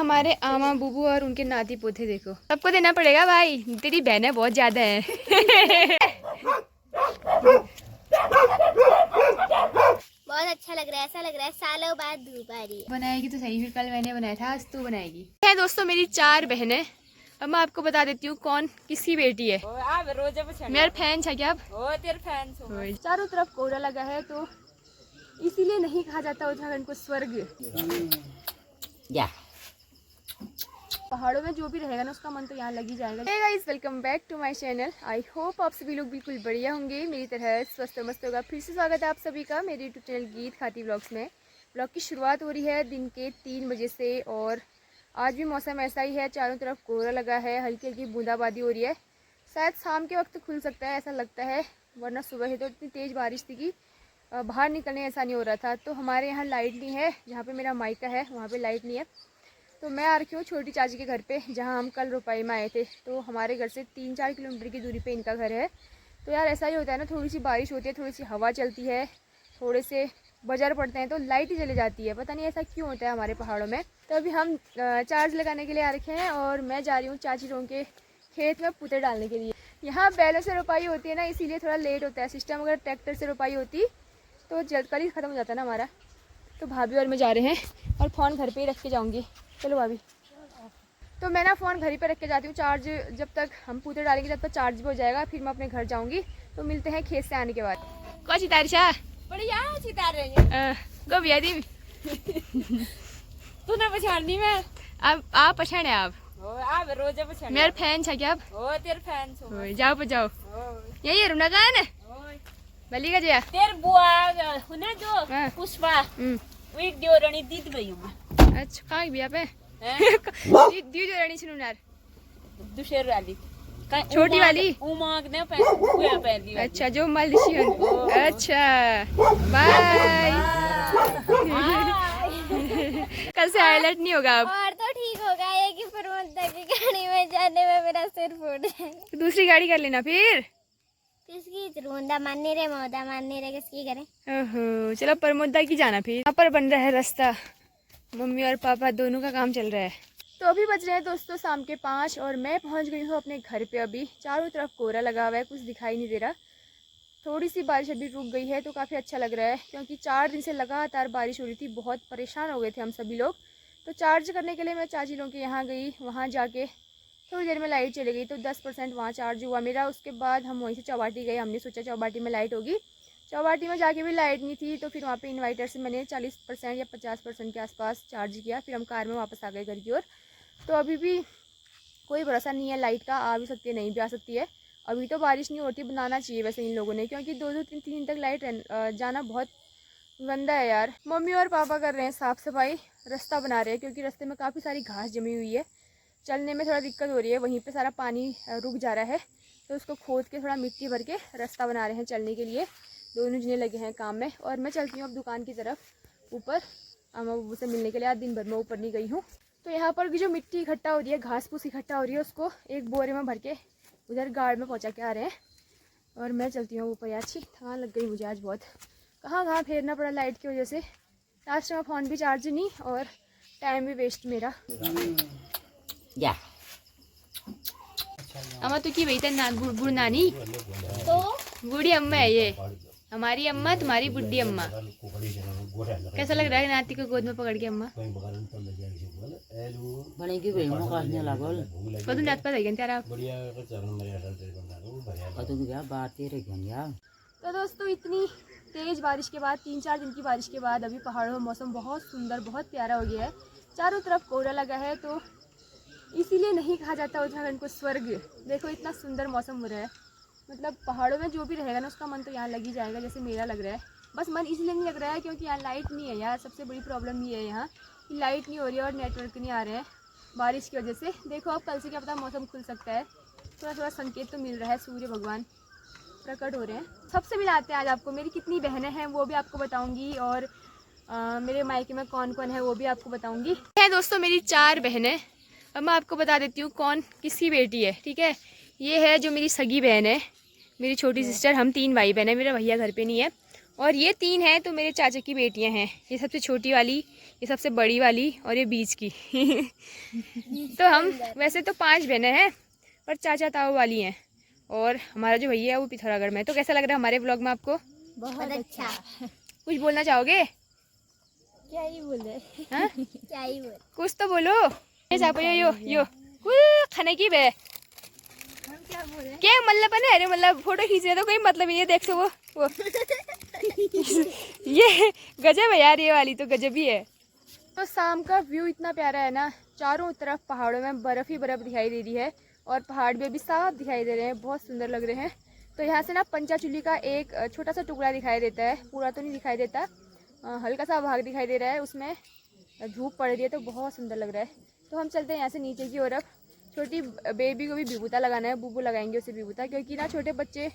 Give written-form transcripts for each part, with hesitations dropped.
हमारे आमा बुबू और उनके नाती पोते देखो, सबको देना पड़ेगा भाई, तेरी बहनें बहुत ज्यादा हैं। बहुत अच्छा लग रहा है, ऐसा लग रहा है सालों बाद धूप आ रही है। बनाएगी तो सही, फिर कल मैंने बनाया था, आज तू बनाएगी। है दोस्तों मेरी 4 बहनें। अब मैं आपको बता देती हूँ कौन किसकी बेटी है। मेरा फैन है क्या? चारों तरफ कोहरा लगा है तो इसीलिए नहीं कहा जाता उत्तराखंड को स्वर्ग। पहाड़ों में जो भी रहेगा ना उसका मन तो यहाँ लग ही जाएगा। Hey guys, welcome back to my channel. I hope आप सभी लोग बिल्कुल बढ़िया होंगे, मेरी तरह स्वस्थ और मस्त होगा। फिर से स्वागत है आप सभी का मेरे यूट्यूब चैनल गीत खाती व्लॉग्स में। व्लॉग की शुरुआत हो रही है दिन के 3 बजे से और आज भी मौसम ऐसा ही है, चारों तरफ कोहरा लगा है, हल्की हल्की बूंदाबांदी हो रही है। शायद शाम के वक्त खुल सकता है ऐसा लगता है, वरना सुबह ही तो इतनी तेज़ बारिश थी कि बाहर निकलने ऐसा नहीं हो रहा था। तो हमारे यहाँ लाइट नहीं है, जहाँ पे मेरा मायका है वहाँ पे लाइट नहीं है। तो मैं आ रखी हूँ छोटी चाची के घर पे, जहाँ हम कल रुपाई में आए थे। तो हमारे घर से 3-4 किलोमीटर की दूरी पे इनका घर है। तो यार ऐसा ही होता है ना, थोड़ी सी बारिश होती है, थोड़ी सी हवा चलती है, थोड़े से बाजार पड़ते हैं तो लाइट ही चली जाती है। पता नहीं ऐसा क्यों होता है हमारे पहाड़ों में। तो अभी हम चार्ज लगाने के लिए आ रखे हैं और मैं जा रही हूँ चाची लोगों के खेत में पुते डालने के लिए। यहाँ बैलों से रुपाई होती है ना, इसीलिए थोड़ा लेट होता है सिस्टम। अगर ट्रैक्टर से रुपाई होती तो जल्द कल ही ख़त्म हो जाता ना हमारा। तो भाभी और मैं जा रहे हैं और फ़ोन घर पे ही रख के जाऊँगी। चलो भाभी। तो मैं ना फ़ोन घर ही पे रख के जाती हूँ, चार्ज जब तक हम पूते डालेंगे तब तक चार्ज भी हो जाएगा, फिर मैं अपने घर जाऊँगी। तो मिलते हैं खेत से आने के बाद। कौन सितारिशा बढ़िया सितार रही है को बिया दी तू ना पछाड़नी में। अब आप पछाड़े आप रोज पछाड़ मेरे फैन है क्या? ओ तेरे फैन छो जाओ पे जाओ। यही है रुना का है ना बली का जया तेरे बुआ हुने जो पुष्पा एक दियोरणी दीद गई हूं। अच्छा कहाँ बिया पे दी जो रानी सुनार दूसरे वाली छोटी वाली उमाग ने पैर दी। अच्छा जो मालदीशियन। अच्छा बाय। कल से हाईलाइट नहीं होगा अब। और तो ठीक होगा, ये कि परमंता की गाड़ी में जाने में मेरा सिर फूट जाएगा। दूसरी गाड़ी कर लेना फिर। किसकी रोंदा मानने रे मौदा मानने रे किसकी करे। ओहो चलो परमोदा की जाना फिर। यहाँ पर बन रहा है रास्ता, मम्मी और पापा दोनों का काम चल रहा है। तो अभी बज रहे हैं दोस्तों शाम के 5 और मैं पहुंच गई हूँ अपने घर पे। अभी चारों तरफ कोहरा लगा हुआ है, कुछ दिखाई नहीं दे रहा। थोड़ी सी बारिश अभी रुक गई है तो काफ़ी अच्छा लग रहा है, क्योंकि 4 दिन से लगातार बारिश हो रही थी, बहुत परेशान हो गए थे हम सभी लोग। तो चार्ज करने के लिए मैं चाची लोगों के यहाँ गई, वहाँ जाके थोड़ी देर में लाइट चली गई तो 10% वहाँ चार्ज हुआ मेरा। उसके बाद हम वहीं से चौबाटी गए, हमने सोचा चौबाटी में लाइट होगी। चौबाटी में जाके भी लाइट नहीं थी, तो फिर वहाँ पे इन्वर्टर से मैंने 40% या 50% के आसपास चार्ज किया। फिर हम कार में वापस आ गए घर की ओर। तो अभी भी कोई भरोसा नहीं है लाइट का, आ भी सकती है नहीं भी आ सकती है। अभी तो बारिश नहीं होती, बनाना चाहिए वैसे इन लोगों ने, क्योंकि 2-3 दिन तक लाइट जाना बहुत गंदा है यार। मम्मी और पापा कर रहे हैं साफ़ सफाई, रास्ता बना रहे हैं, क्योंकि रास्ते में काफ़ी सारी घास जमी हुई है, चलने में थोड़ा दिक्कत हो रही है। वहीं पे सारा पानी रुक जा रहा है, तो उसको खोद के थोड़ा मिट्टी भर के रास्ता बना रहे हैं चलने के लिए। दोनों जने लगे हैं काम में और मैं चलती हूँ अब दुकान की तरफ ऊपर अम्मा बब्बू से मिलने के लिए। आज दिन भर में ऊपर नहीं गई हूँ। तो यहाँ पर भी जो मिट्टी इकट्ठा हो रही है, घास फूस इकट्ठा हो रही है, उसको एक बोरे में भर के उधर गार्ड में पहुँचा के आ रहे हैं। और मैं चलती हूँ ऊपर। यार अच्छी थकान लग गई मुझे आज बहुत, कहाँ फेरना पड़ा लाइट की वजह से। लास्ट में फ़ोन भी चार्ज नहीं और टाइम भी वेस्ट मेरा। अम्मा तो की वही था बुढ़ नानी, तो बूढ़ी अम्मा है ये, हमारी अम्मा तुम्हारी बुढ़ी अम्मा। कैसा लग रहा है नाती को गोद में पकड़ के अम्मा? बनेगी भाई मो काटने लागल कदू नात पर है तेरा कदू गया बात तेरे गया। तो दोस्तों इतनी तेज़ बारिश के बाद, 3-4 दिन की बारिश के बाद अभी पहाड़ों में मौसम बहुत सुंदर, बहुत प्यारा हो गया है। चारों तरफ कोहरा लगा है तो इसीलिए नहीं कहा जाता उत्तराखंड को स्वर्ग। देखो इतना सुंदर मौसम हो रहा है, मतलब पहाड़ों में जो भी रहेगा ना उसका मन तो यहाँ लग ही जाएगा, जैसे मेरा लग रहा है। बस मन इसलिए नहीं लग रहा है क्योंकि यहाँ लाइट नहीं है यार, सबसे बड़ी प्रॉब्लम ये है यहाँ कि लाइट नहीं हो रही है और नेटवर्क नहीं आ रहे हैं बारिश की वजह से। देखो अब कल से क्या पता मौसम खुल सकता है, थोड़ा थोड़ा संकेत तो मिल रहा है, सूर्य भगवान प्रकट हो रहे हैं। सबसे मिलाते हैं आज आपको, मेरी कितनी बहनें हैं वो भी आपको बताऊँगी और मेरे मायके में कौन कौन है वो भी आपको बताऊँगी। है दोस्तों मेरी 4 बहनें। अब मैं आपको बता देती हूँ कौन किसकी बेटी है, ठीक है। ये है जो मेरी सगी बहन है, मेरी छोटी सिस्टर। हम 3 भाई बहन है, मेरा भैया घर पे नहीं है। और ये 3 हैं तो मेरे चाचा की बेटियां हैं। ये सबसे छोटी वाली ये सबसे बड़ी वाली और ये बीच की। तो हम वैसे तो 5 बहनें हैं, पर चाचा ताऊ वाली हैं, और हमारा जो भैया है वो पिथौरागढ़ में। तो कैसा लग रहा है हमारे व्लॉग में आपको? बहुत अच्छा। कुछ बोलना चाहोगे? क्या ही बोले, हाँ? क्या ही बोले, कुछ तो बोलो। यो खाने की बे हम क्या बोले। क्या मतलब है? अरे मतलब फोटो खींच रहे तो कोई मतलब ही नहीं है, देख सो वो ये गजब है यार, ये वाली तो गजब ही है। तो शाम का व्यू इतना प्यारा है ना, चारों तरफ पहाड़ों में बर्फ़ ही बर्फ़ दिखाई दे रही है, और पहाड़ भी अभी साफ दिखाई दे रहे हैं, बहुत सुंदर लग रहे हैं। तो यहाँ से ना पंचाचूली का एक छोटा सा टुकड़ा दिखाई देता है, पूरा तो नहीं दिखाई देता, हल्का सा भाग दिखाई दे रहा है, उसमें धूप पड़ रही है तो बहुत सुंदर लग रहा है। तो हम चलते हैं यहाँ से नीचे की ओर। अब छोटी बेबी को भी विभूता लगाना है, बुबू लगाएंगे उसे विभूता, क्योंकि ना छोटे बच्चे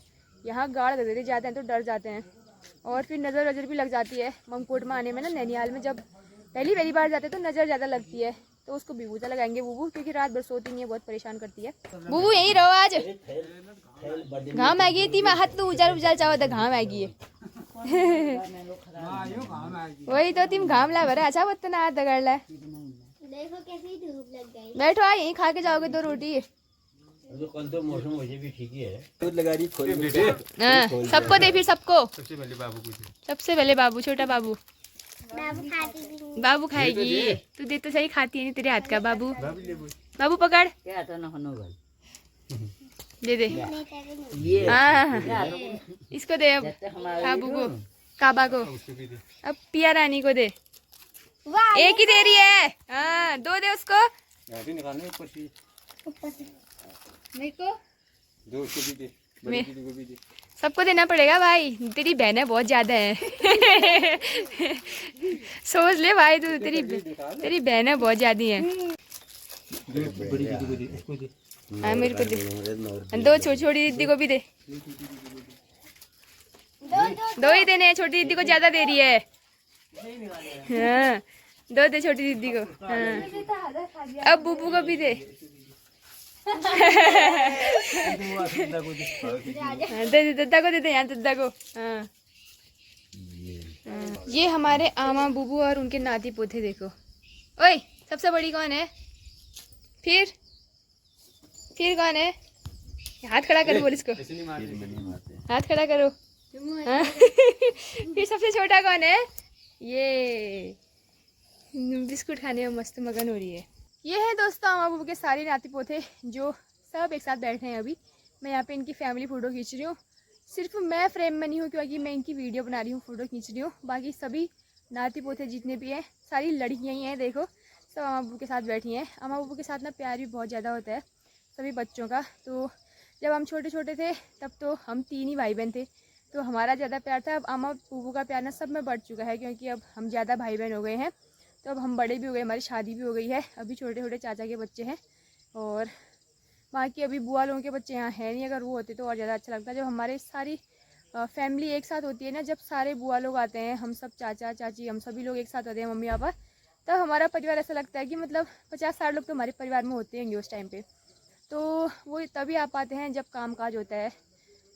यहाँ गाड़ दे जाते हैं तो डर जाते हैं, और फिर नज़र वज़र भी लग जाती है। ममकोट में आने में ना, नैनीहाल में जब पहली बार जाते हैं तो नज़र ज़्यादा लगती है, तो उसको विभूता लगाएंगे बुबू, क्योंकि रात भर सोती नहीं है, बहुत परेशान करती है। बुबू यहीं रहो, आज घाम आ गई थी, मैं हाथ तो उजाल चाहो तो घाम आ गई है। वही तो तुम घाम ला भरे, अच्छा बत्ता ना हाथ दगड़ ला। देखो कैसी धूप लग गई। बैठो, आ यहीं खा के जाओगे 2 रोटी। तो कल तो मौसम वैसे भी ठीक ही है। दूध लगा रही खोल सबको दे, फिर सबको। सबसे पहले बाबू को दे। सबसे पहले बाबू, छोटा बाबू। बाबू खाती भी नहीं। बाबू खाएगी, तू दे तो सही, खाती है नहीं तेरे हाथ का। बाबू बाबू पकड़, क्या तो ना होनो भाई दे दे। ये हाँ इसको दे, अब काबू को, काबा को, अब पिया रानी को दे। एक ही दे रही है, हाँ 2 दे उसको। निकालने ऊपर से मेरे को दो उसको भी दे, बड़ी दीदी को भी दे। सबको देना पड़ेगा भाई, तेरी बहनें बहुत ज्यादा है। सोच ले भाई, तू तेरी बहनें बहुत ज्यादा हैं। बड़ी दीदी को दे, उसको दे। हाँ मेरे को दे, 2 छोटी दीदी को भी दे। 2 ही देने हैं, छोटी दीदी को ज्यादा दे रही है। हाँ 2 दे छोटी दीदी को। हाँ अब बुबू को भी दे। दे दद्दा को, दे दे यहाँ दद्दा को। हाँ ये हमारे आमा बुबू और उनके नाती पोते देखो। ओए सबसे बड़ी कौन है? फिर कौन है? हाथ खड़ा करो, बोल इसको, हाथ खड़ा करो। हाँ? फिर सबसे छोटा कौन है? ये बिस्कुट खाने में मस्त मगन हो रही है। ये है दोस्तों आमा बुबू के सारे नाती पोते, जो सब एक साथ बैठे हैं। अभी मैं यहाँ पे इनकी फैमिली फ़ोटो खींच रही हूँ। सिर्फ मैं फ्रेम में नहीं हूँ, क्योंकि मैं इनकी वीडियो बना रही हूँ, फ़ोटो खींच रही हूँ। बाकी सभी नाती पोते जितने भी हैं, सारी लड़कियाँ ही हैं। देखो सब अम्मा बुबू के साथ बैठी हैं। अम्मा बुबू के साथ ना प्यार भी बहुत ज़्यादा होता है सभी बच्चों का। तो जब हम छोटे छोटे थे तब तो हम 3 ही भाई बहन थे, तो हमारा ज़्यादा प्यार था। अब अम्मा बुबू का प्यार ना सब में बढ़ चुका है, क्योंकि अब हम ज़्यादा भाई बहन हो गए हैं, तो अब हम बड़े भी हो गए, हमारी शादी भी हो गई है। अभी छोटे छोटे चाचा के बच्चे हैं, और वहाँ की अभी बुआ लोगों के बच्चे यहाँ हैं नहीं। अगर वो होते तो और ज़्यादा अच्छा लगता। जब हमारे सारी फैमिली एक साथ होती है ना, जब सारे बुआ लोग आते हैं, हम सब चाचा चाची, हम सभी लोग एक साथ होते हैं, मम्मी पापा, तब हमारा परिवार ऐसा लगता है कि मतलब 50-60 लोग तो हमारे परिवार में होते होंगे उस टाइम पे। तो वो तभी आ पाते हैं जब काम काज होता है,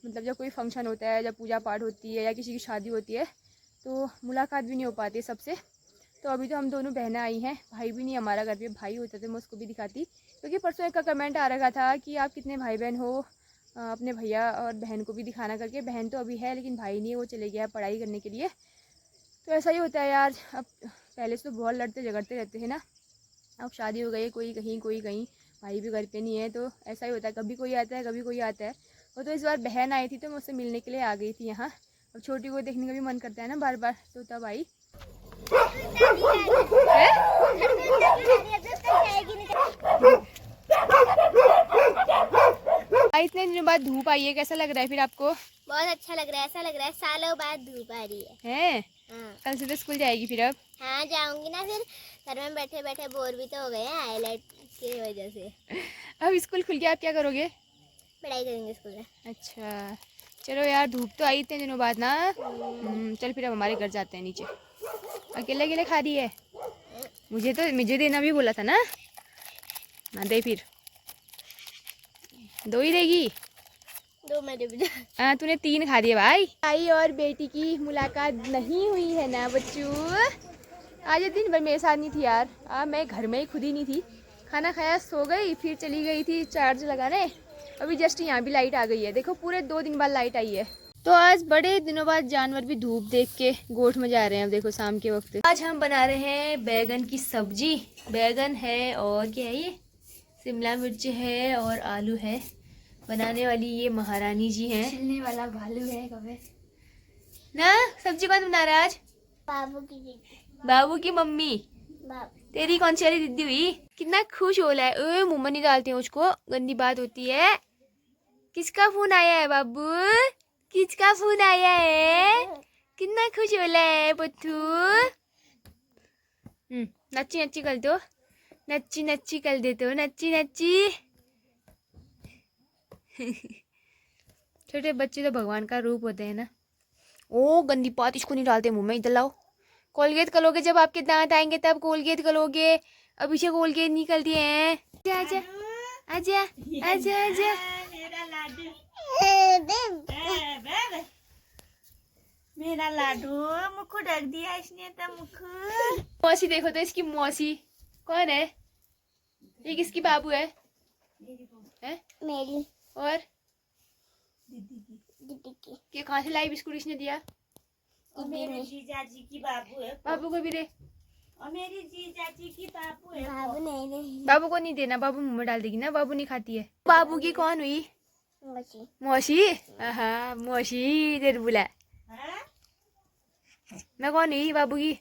मतलब जब कोई फंक्शन होता है, जब पूजा पाठ होती है या किसी की शादी होती है, तो मुलाकात भी नहीं हो पाती सबसे। तो अभी तो हम दोनों बहनें आई हैं, भाई भी नहीं हमारा। घर पे भाई होता तो मैं उसको भी दिखाती, क्योंकि परसों एक का कमेंट आ रखा था कि आप कितने भाई बहन हो, अपने भैया और बहन को भी दिखाना करके। बहन तो अभी है लेकिन भाई नहीं है, वो चले गया पढ़ाई करने के लिए। तो ऐसा ही होता है यार, अब पहले से तो बहुत लड़ते झगड़ते रहते हैं ना, अब शादी हो गई है, कोई कहीं कोई कहीं, भाई भी घर पे नहीं है, तो ऐसा ही होता है, कभी कोई आता है कभी कोई आता है। वो तो इस बार बहन आई थी तो मैं उससे मिलने के लिए आ गई थी यहाँ। अब छोटी को देखने का भी मन करता है ना बार बार, तो तब आई। इतने दिनों बाद धूप आई है, कैसा लग रहा है फिर आपको? बहुत अच्छा लग रहा है, ऐसा लग रहा है सालों बाद धूप आ रही है। हाँ। कल से तो स्कूल जाएगी फिर? अब हाँ जाऊंगी ना, फिर घर में बैठे बैठे बोर भी तो हो गए हैं हाईलाइट की वजह से। अब स्कूल खुल गया, आप क्या करोगे? पढ़ाई करेंगे स्कूल में। अच्छा चलो यार, धूप तो आई इतने दिनों बाद ना। चल फिर अब हमारे घर जाते हैं नीचे। अकेले अकेले खा रही है? मुझे देना भी बोला था ना, ना दे फिर। 2 ही देगी? 2 मेरे भी। हाँ तूने 3 खा दिए भाई। भाई और बेटी की मुलाकात नहीं हुई है ना बच्चू? आज ये दिन भर मेरे साथ नहीं थी यार। मैं घर में ही खुद ही नहीं थी। खाना खाया, सो गई, फिर चली गई थी चार्ज लगाने। अभी जस्ट यहाँ भी लाइट आ गई है। देखो पूरे 2 दिन बाद लाइट आई है। तो आज बड़े दिनों बाद जानवर भी धूप देख के गोठ में जा रहे हैं। अब देखो शाम के वक्त आज हम बना रहे हैं बैगन की सब्जी। बैगन है और क्या है ये, शिमला मिर्च है और आलू है। बनाने वाली ये महारानी जी हैं। छिलने वाला भालू है कभी ना। सब्जी कौन बना रहा है आज? बाबू की मम्मी। तेरी कौन सी वाली दीदी हुई? कितना खुश हो रहा है। मुंह में नहीं डालते हैं उसको, गंदी बात होती है। किसका फोन आया है बाबू? किसका फोन आया है? कितना खुश हो रहा है बच्चू। नच्ची नच्ची कर दो, नच्ची नच्ची कर देते हो, नच्ची नच्ची। छोटे बच्चे तो भगवान का रूप होते हैं ना। ओ गंदी बात, इसको नहीं डालते मुंह में। इधर लाओ। कोलगेट करोगे जब आपके दांत आएंगे तब कोलगेट करोगे। अभी से कोलगेट निकल दिए हैं। आजा आजा आजा आजा। मेरा लाडू मुख ढक दिया इसने तो मुख। मौसी देखो तो इसकी मौसी कौन है? ये किसकी बाबू है? मेरी और दीदी की। ये कहाँ से लाई बिस्कुट इसने दिया? और मेरे जीजा जी की बाबू है। बाबू को भी दे। और मेरी जीजा जी की बाबू है। बाबू नहीं बाबू को नहीं देना, बाबू मुंह में डाल देगी ना। बाबू नहीं खाती है। बाबू की कौन हुई? मौसी। मौसी। हाँ मौसी इधर बुला। मैं कौन हुई बाबू की?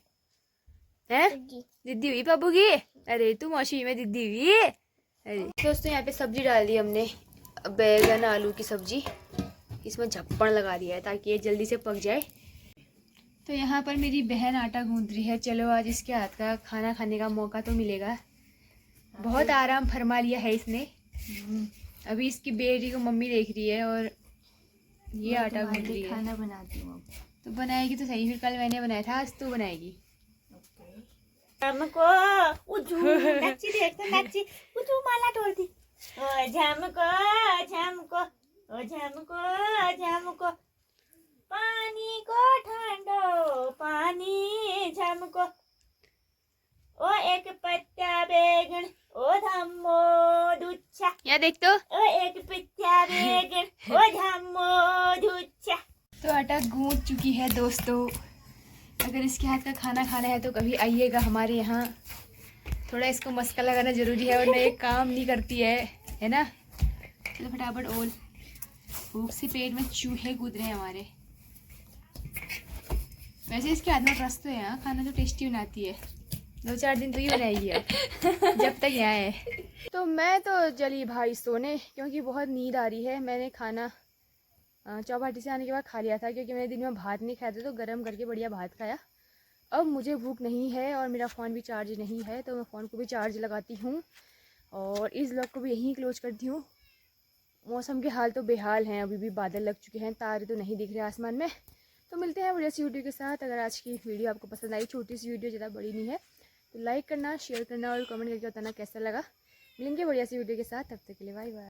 है दीदी हुई बाबू की। अरे तू मौसी में दीदी हुई। अरे दोस्तों यहाँ पे सब्जी डाल दी हमने, बैगन आलू की सब्जी। इसमें झप्पड़ लगा दिया है ताकि ये जल्दी से पक जाए। तो यहाँ पर मेरी बहन आटा गूंथ रही है। चलो आज इसके हाथ का खाना खाने का मौका तो मिलेगा। बहुत आराम फरमा लिया है इसने। अभी इसकी बेटी को मम्मी देख रही है और ये आटा गूंथ रही है। खाना बनाती हूँ। तो बनाएगी तो सही। फिर कल मैंने बनाया था, आज तू बनाएगी। झमको उजू नच्ची देखते नच्ची उजू माला तोड़ती। ओ झमको झमको ओ झमको झमको पानी को ठंडो पानी झमको। ओ एक पत्ता बैगन ओ धम्मो दुच्छा। यहाँ देख तो। ओ एक पत्ता बैगन ओ धम्मो दुच्छा। तो आटा गूंथ चुकी है दोस्तों। अगर इसके हाथ का खाना खाना है तो कभी आइएगा हमारे यहाँ। थोड़ा इसको मस्का लगाना ज़रूरी है वरना ये काम नहीं करती है ना। चलो फटाफट ओल। भूख से पेट में चूहे कूद रहे हैं हमारे। वैसे इसके हाथ में रस तो है। यहाँ खाना तो टेस्टी बनाती है। 2-4 दिन तो ही बनाएगी अब जब तक यहाँ है। तो मैं तो चली भाई सोने, क्योंकि बहुत नींद आ रही है। मैंने खाना चौपाटी से आने के बाद खा लिया था, क्योंकि मैंने दिन में भात नहीं खाया था तो गर्म करके बढ़िया भात खाया। अब मुझे भूख नहीं है और मेरा फ़ोन भी चार्ज नहीं है, तो मैं फ़ोन को भी चार्ज लगाती हूँ और इस व्लॉग को भी यहीं क्लोज करती हूँ। मौसम के हाल तो बेहाल हैं। अभी भी बादल लग चुके हैं, तारे तो नहीं दिख रहे आसमान में। तो मिलते हैं बढ़िया सी वीडियो के साथ। अगर आज की वीडियो आपको पसंद आई, छोटी सी वीडियो, ज़्यादा बड़ी नहीं है, तो लाइक करना, शेयर करना और कमेंट करके बताना कैसा लगा। मिलेंगे बढ़िया सी वीडियो के साथ। तब तक के लिए बाय बाय।